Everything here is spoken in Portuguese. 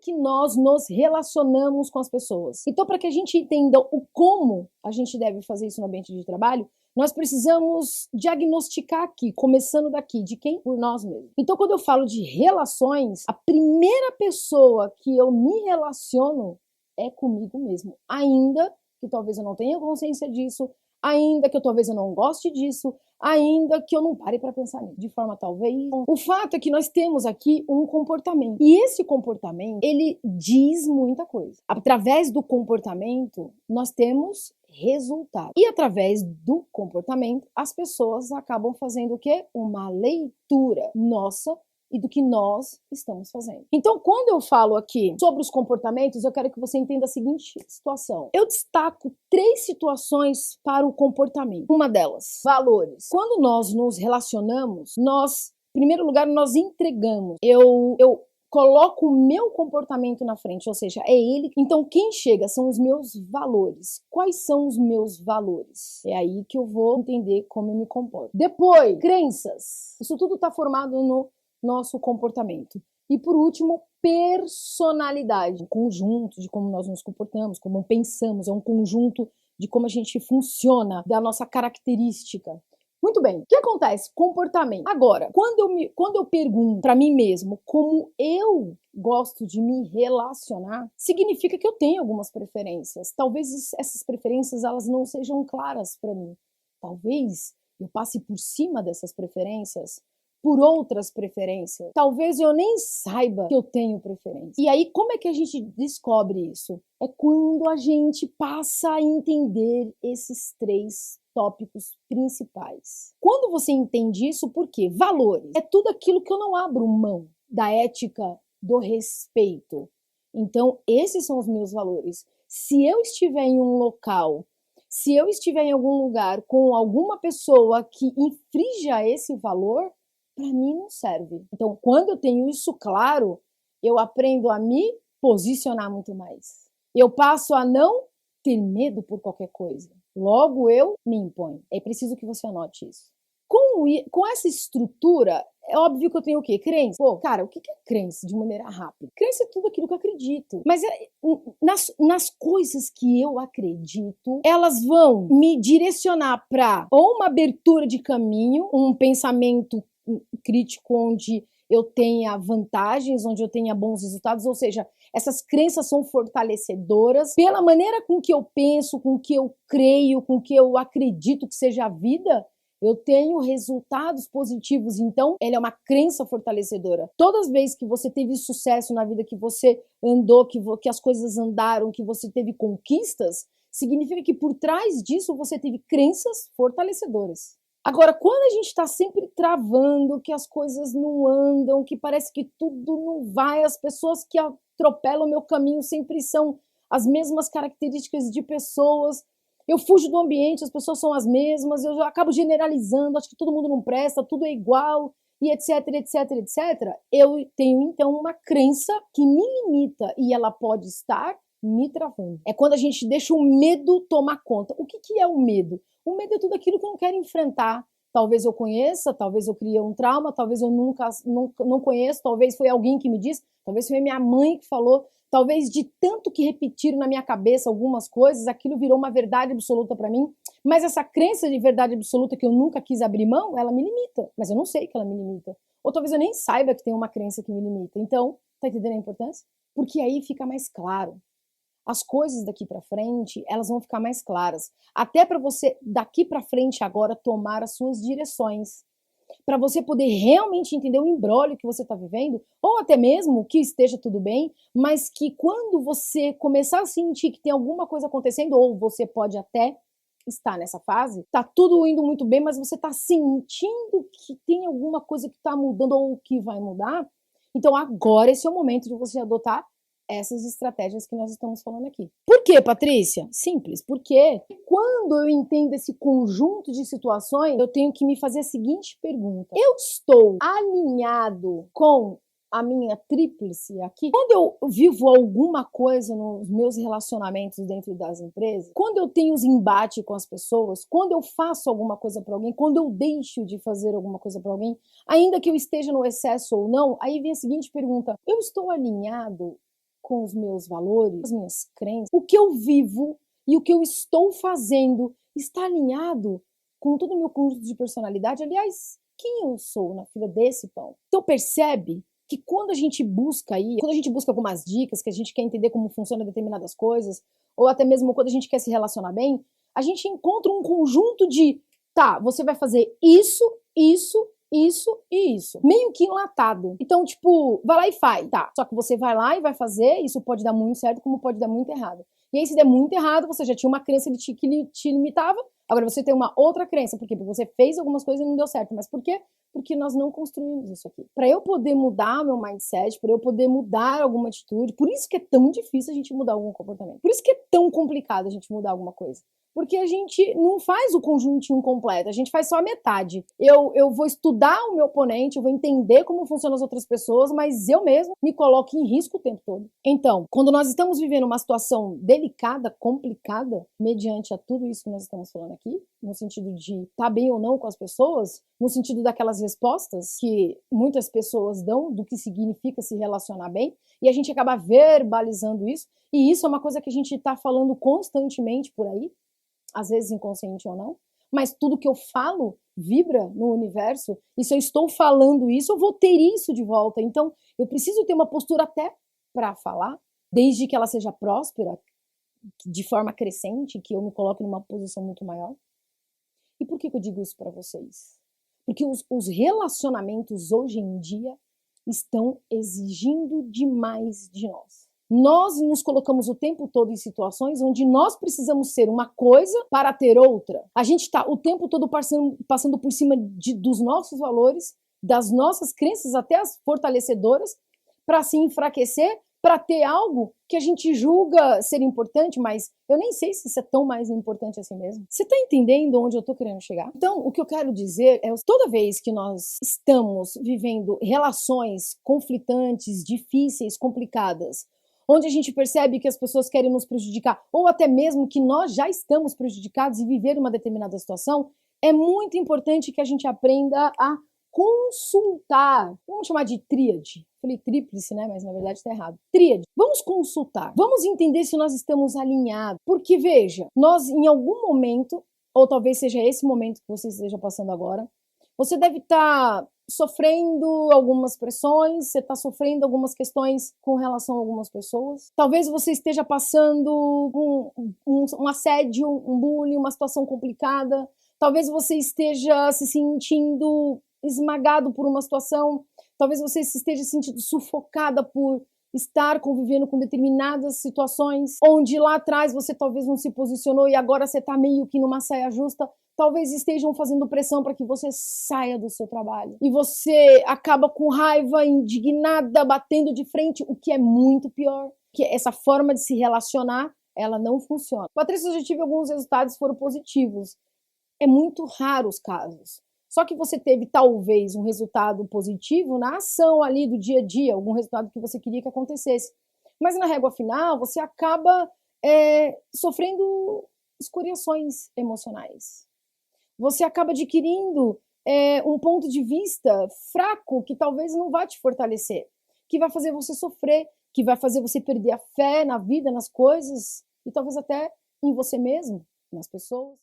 que nós nos relacionamos com as pessoas. Então, para que a gente entenda o como a gente deve fazer isso no ambiente de trabalho, nós precisamos diagnosticar aqui, começando daqui, de quem? Por nós mesmos. Então, quando eu falo de relações, a primeira pessoa que eu me relaciono é comigo mesmo. Ainda que talvez eu não tenha consciência disso, ainda que talvez eu não goste disso, ainda que eu não pare para pensar nisso, de forma talvez. O fato é que nós temos aqui um comportamento. E esse comportamento, ele diz muita coisa. Através do comportamento, nós temos resultado. E através do comportamento, as pessoas acabam fazendo o quê? Uma leitura nossa e do que nós estamos fazendo. Então, quando eu falo aqui sobre os comportamentos, eu quero que você entenda a seguinte situação. Eu destaco 3 situações para o comportamento. Uma delas, valores. Quando nós nos relacionamos, nós, em primeiro lugar, nós entregamos. Eu coloco o meu comportamento na frente, ou seja, é ele. Então, quem chega são os meus valores. Quais são os meus valores? É aí que eu vou entender como eu me comporto. Depois, crenças. Isso tudo está formado no nosso comportamento. E por último, personalidade, um conjunto de como nós nos comportamos, como pensamos, é um conjunto de como a gente funciona, da nossa característica. Muito bem, o que acontece? Comportamento. Agora, quando eu pergunto para mim mesmo como eu gosto de me relacionar, significa que eu tenho algumas preferências. Talvez essas preferências elas não sejam claras para mim. Talvez eu passe por cima dessas preferências por outras preferências. Talvez eu nem saiba que eu tenho preferência. E aí, como é que a gente descobre isso? É quando a gente passa a entender esses 3 tópicos principais. Quando você entende isso, por quê? Valores. É tudo aquilo que eu não abro mão da ética, do respeito. Então, esses são os meus valores. Se eu estiver em um local, se eu estiver em algum lugar com alguma pessoa que infrinja esse valor, para mim não serve. Então, quando eu tenho isso claro, eu aprendo a me posicionar muito mais. Eu passo a não ter medo por qualquer coisa. Logo, eu me imponho. É preciso que você anote isso. Com essa estrutura, é óbvio que eu tenho o quê? Crença. Pô, cara, o que é crença de maneira rápida? Crença é tudo aquilo que eu acredito. Mas nas coisas que eu acredito, elas vão me direcionar para ou uma abertura de caminho, um pensamento crítico onde eu tenha vantagens, onde eu tenha bons resultados, ou seja, essas crenças são fortalecedoras pela maneira com que eu penso, com que eu creio, com que eu acredito que seja a vida, eu tenho resultados positivos, então ela é uma crença fortalecedora. Todas as vezes que você teve sucesso na vida, que você andou, que as coisas andaram, que você teve conquistas, significa que por trás disso você teve crenças fortalecedoras. Agora, quando a gente está sempre travando, que as coisas não andam, que parece que tudo não vai, as pessoas que atropelam o meu caminho sempre são as mesmas características de pessoas, eu fujo do ambiente, as pessoas são as mesmas, eu acabo generalizando, acho que todo mundo não presta, tudo é igual, e etc, etc, etc. Eu tenho, então, uma crença que me limita e ela pode estar me travando. É quando a gente deixa o medo tomar conta. O que é o medo? O medo é tudo aquilo que eu não quero enfrentar. Talvez eu conheça, talvez eu crie um trauma, talvez eu não conheço, talvez foi alguém que me disse, talvez foi minha mãe que falou, talvez de tanto que repetiram na minha cabeça algumas coisas, aquilo virou uma verdade absoluta para mim, mas essa crença de verdade absoluta que eu nunca quis abrir mão, ela me limita, mas eu não sei que ela me limita. Ou talvez eu nem saiba que tem uma crença que me limita. Então, tá entendendo a importância? Porque aí fica mais claro. As coisas daqui para frente, elas vão ficar mais claras. Até para você, daqui para frente, agora, tomar as suas direções. Para você poder realmente entender o imbróglio que você está vivendo, ou até mesmo que esteja tudo bem, mas que quando você começar a sentir que tem alguma coisa acontecendo, ou você pode até estar nessa fase, tá tudo indo muito bem, mas você está sentindo que tem alguma coisa que está mudando ou que vai mudar, então agora esse é o momento de você adotar essas estratégias que nós estamos falando aqui. Por quê, Patrícia? Simples, porque quando eu entendo esse conjunto de situações, eu tenho que me fazer a seguinte pergunta. Eu estou alinhado com a minha tríplice aqui? Quando eu vivo alguma coisa nos meus relacionamentos dentro das empresas, quando eu tenho os embates com as pessoas, quando eu faço alguma coisa para alguém, quando eu deixo de fazer alguma coisa para alguém, ainda que eu esteja no excesso ou não, aí vem a seguinte pergunta. Eu estou alinhado com os meus valores, as minhas crenças, o que eu vivo e o que eu estou fazendo está alinhado com todo o meu conjunto de personalidade? Aliás, quem eu sou na fila desse pão? Então percebe que quando a gente busca algumas dicas, que a gente quer entender como funcionam determinadas coisas, ou até mesmo quando a gente quer se relacionar bem, a gente encontra um conjunto de, tá, você vai fazer isso, isso, isso e isso. Meio que enlatado. Então, tipo, vai lá e faz. Tá, só que você vai lá e vai fazer, isso pode dar muito certo, como pode dar muito errado. E aí, se der muito errado, você já tinha uma crença que te limitava, agora você tem uma outra crença. Por quê? Porque você fez algumas coisas e não deu certo. Mas por quê? Porque nós não construímos isso aqui. Para eu poder mudar meu mindset, para eu poder mudar alguma atitude, por isso que é tão difícil a gente mudar algum comportamento. Por isso que é tão complicado a gente mudar alguma coisa. Porque a gente não faz o conjuntinho completo, a gente faz só a metade. Eu vou estudar o meu oponente, eu vou entender como funcionam as outras pessoas, mas eu mesmo me coloco em risco o tempo todo. Então, quando nós estamos vivendo uma situação delicada, complicada, mediante a tudo isso que nós estamos falando aqui, no sentido de estar bem ou não com as pessoas, no sentido daquelas respostas que muitas pessoas dão do que significa se relacionar bem, e a gente acaba verbalizando isso, e isso é uma coisa que a gente está falando constantemente por aí, às vezes inconsciente ou não, mas tudo que eu falo vibra no universo, e se eu estou falando isso, eu vou ter isso de volta. Então, eu preciso ter uma postura até para falar, desde que ela seja próspera, de forma crescente, que eu me coloque numa posição muito maior. E por que eu digo isso para vocês? Porque os relacionamentos hoje em dia estão exigindo demais de nós. Nós nos colocamos o tempo todo em situações onde nós precisamos ser uma coisa para ter outra. A gente está o tempo todo passando por cima dos nossos valores, das nossas crenças, até as fortalecedoras, para se enfraquecer, para ter algo que a gente julga ser importante, mas eu nem sei se isso é tão mais importante assim mesmo. Você está entendendo onde eu estou querendo chegar? Então, o que eu quero dizer é, toda vez que nós estamos vivendo relações conflitantes, difíceis, complicadas, onde a gente percebe que as pessoas querem nos prejudicar, ou até mesmo que nós já estamos prejudicados e viver uma determinada situação, é muito importante que a gente aprenda a consultar. Vamos chamar de tríade. Falei tríplice, né? Mas na verdade está errado. Tríade. Vamos consultar. Vamos entender se nós estamos alinhados. Porque, veja, nós em algum momento, ou talvez seja esse momento que você esteja passando agora, você deve estar sofrendo algumas pressões, você está sofrendo algumas questões com relação a algumas pessoas. Talvez você esteja passando um assédio, um bullying, uma situação complicada. Talvez você esteja se sentindo esmagado por uma situação. Talvez você se esteja se sentindo sufocada por estar convivendo com determinadas situações, onde lá atrás você talvez não se posicionou e agora você está meio que numa saia justa. Talvez estejam fazendo pressão para que você saia do seu trabalho. E você acaba com raiva, indignada, batendo de frente, o que é muito pior. Que essa forma de se relacionar, ela não funciona. Patrícia, eu já tive alguns resultados que foram positivos. É muito raro os casos. Só que você teve, talvez, um resultado positivo na ação ali do dia a dia, algum resultado que você queria que acontecesse. Mas na régua final, você acaba sofrendo escoriações emocionais. Você acaba adquirindo um ponto de vista fraco que talvez não vá te fortalecer, que vai fazer você sofrer, que vai fazer você perder a fé na vida, nas coisas e talvez até em você mesmo, nas pessoas.